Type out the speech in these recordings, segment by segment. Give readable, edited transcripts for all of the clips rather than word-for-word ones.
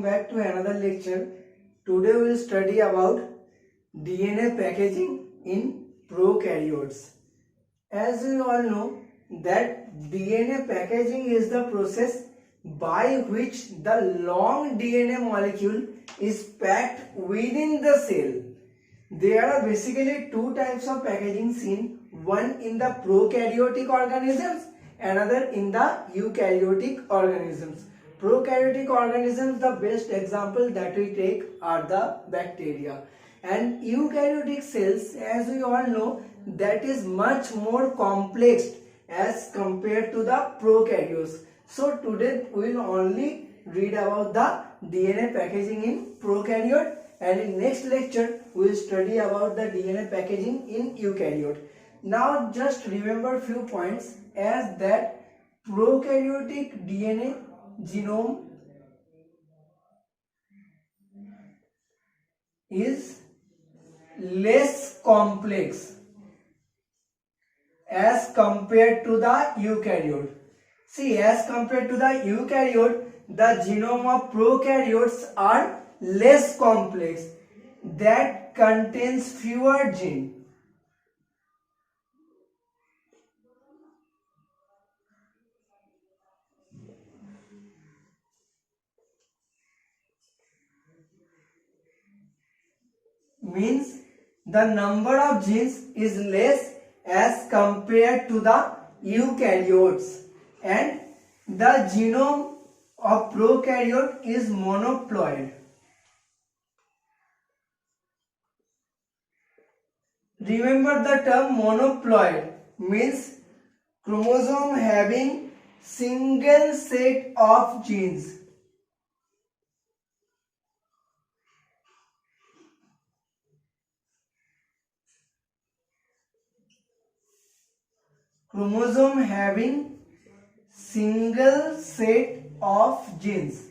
back to another lecture. Today we will study about DNA packaging in prokaryotes. As we all know that DNA packaging is the process by which the long DNA molecule is packed within the cell. There are basically two types of packaging seen, one in the prokaryotic organisms, another in the eukaryotic organisms. Prokaryotic organisms, the best example that we take are the bacteria, and eukaryotic cells, as we all know, that is much more complex as compared to the prokaryotes. So today we will only read about the DNA packaging in prokaryote, and in next lecture we will study about the DNA packaging in eukaryote. Now just remember few points as that prokaryotic DNA genome is less complex as compared to the eukaryote. See, as compared to the eukaryote, the genome of prokaryotes are less complex, that contains fewer genes. Means the number of genes is less as compared to the eukaryotes, and the genome of prokaryote is monoploid. Remember the term monoploid means chromosome having single set of genes. Chromosome having single set of genes.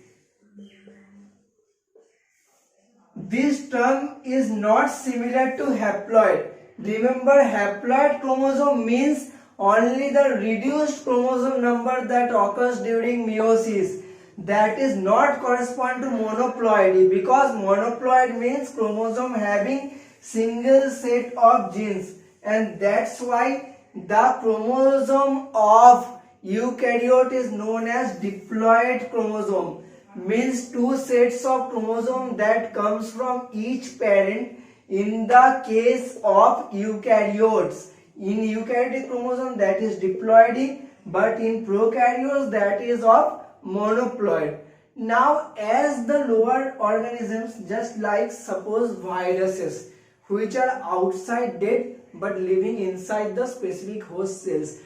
This term is not similar to haploid. Remember, haploid chromosome means only the reduced chromosome number that occurs during meiosis. That is not correspond to monoploid, because monoploid means chromosome having single set of genes, and that's why the chromosome of eukaryote is known as diploid chromosome, means two sets of chromosome that comes from each parent in the case of eukaryotes. In eukaryotic chromosome that is diploidy, but in prokaryotes that is of monoploid. Now as the lower organisms, just like suppose viruses, which are outside dead but living inside the specific host cells.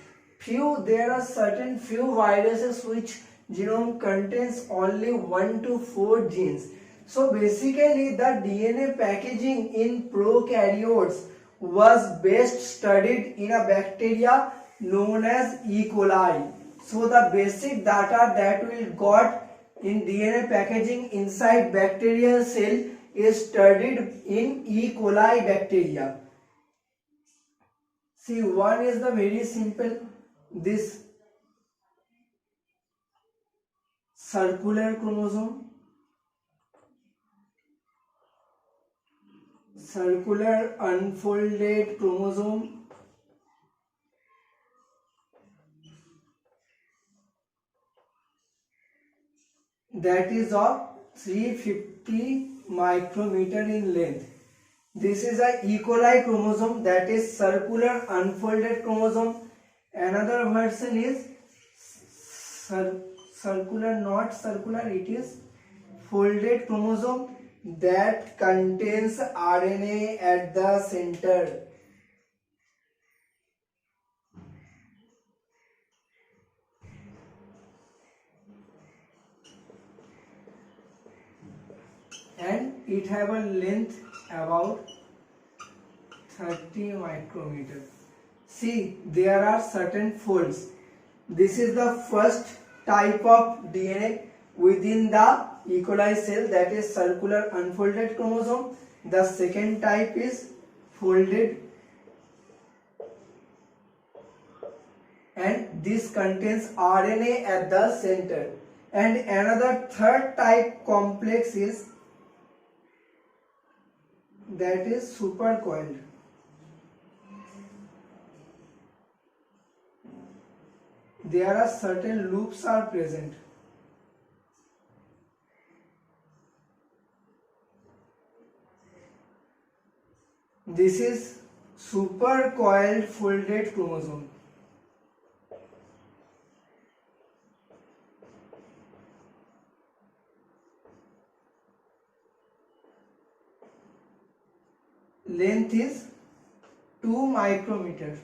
There are certain few viruses which genome contains only 1 to 4 genes. So basically the DNA packaging in prokaryotes was best studied in a bacteria known as E. coli. So the basic data that we got in DNA packaging inside bacterial cell is studied in E. coli bacteria. See, one is the very simple, this circular chromosome, circular unfolded chromosome, that is of 350 micrometer in length. This is a E. coli chromosome, that is circular unfolded chromosome. Another version is circular, not circular, it is folded chromosome that contains RNA at the center. And it have a length about 30 micrometer. See, there are certain folds. This is the first type of DNA within the E. coli cell, that is circular unfolded chromosome. The second type is folded, and this contains RNA at the center. And another third type complex is that is supercoiled. There are certain loops are present. This is supercoiled folded chromosome. Length is 2 micrometer.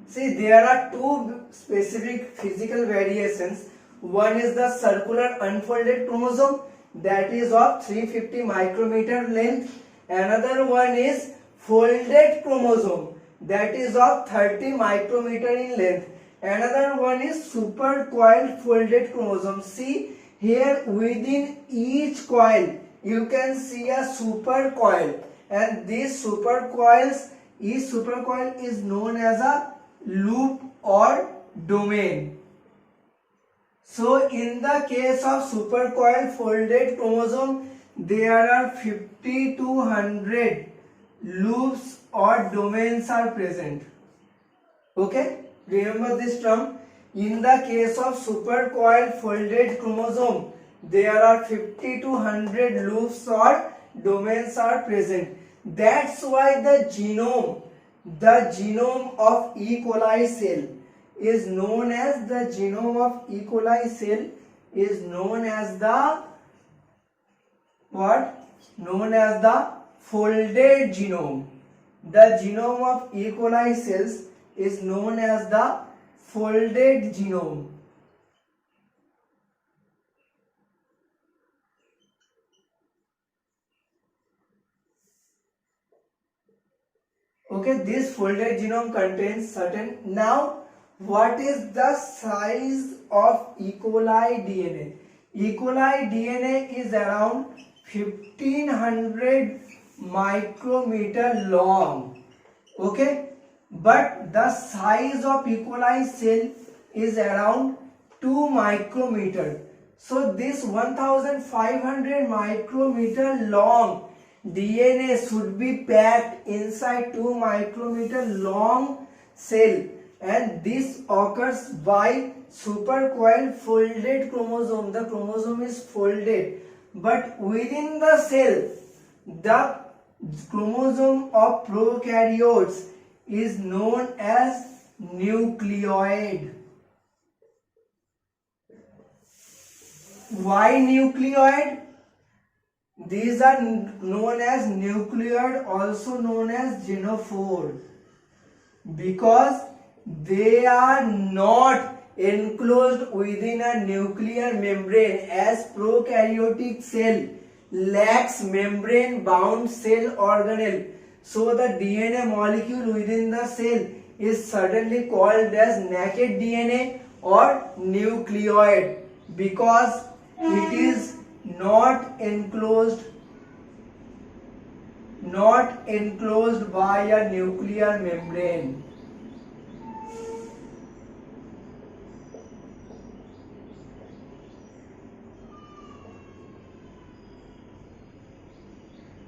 See, there are two specific physical variations. One is the circular unfolded chromosome that is of 350 micrometer length. Another one is folded chromosome that is of 30 micrometer in length. Another one is supercoiled folded chromosome. See, here within each coil you can see a supercoil, and this each supercoil is known as a loop or domain. So in the case of supercoiled folded chromosome, there are 50 to 100 loops or domains are present. Okay, remember this term. In the case of supercoiled folded chromosome, there are 50 to 100 loops or domains are present. That's why the genome of E. coli cell is known as the what? Known as the folded genome. The genome of E. coli cells is known as the folded genome. Okay, this folded genome contains certain. Now, what is the size of E. coli DNA? E. coli DNA is around 1500 micrometer long. Okay, but the size of E. coli cell is around 2 micrometer. So this 1500 micrometer long DNA should be packed inside 2 micrometer long cell, and this occurs by supercoiled folded chromosome. The chromosome is folded, but within the cell, the chromosome of prokaryotes is known as nucleoid. Why nucleoid? These are known as nucleoid, also known as genophore, because they are not enclosed within a nuclear membrane, as prokaryotic cell lacks membrane bound cell organelle. So the DNA molecule within the cell is suddenly called as naked DNA or nucleoid, because it is not enclosed by a nuclear membrane.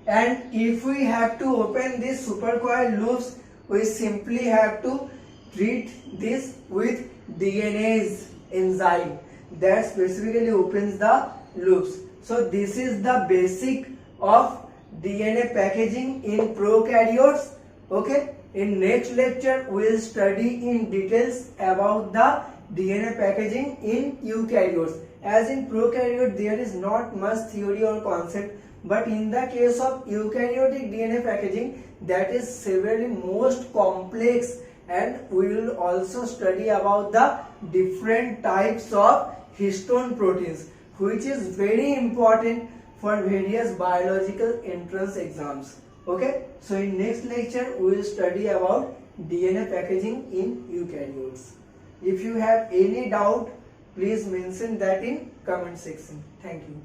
And if we have to open these supercoiled loops, we simply have to treat this with DNase enzyme that specifically opens the loops. So this is the basic of DNA packaging in prokaryotes. Okay, in next lecture we will study in details about the DNA packaging in eukaryotes. As in prokaryote there is not much theory or concept, but in the case of eukaryotic DNA packaging, that is severely most complex, and we will also study about the different types of histone proteins, which is very important for various biological entrance exams. Okay, so in next lecture we will study about DNA packaging in eukaryotes. If you have any doubt, please mention that in comment section. Thank you.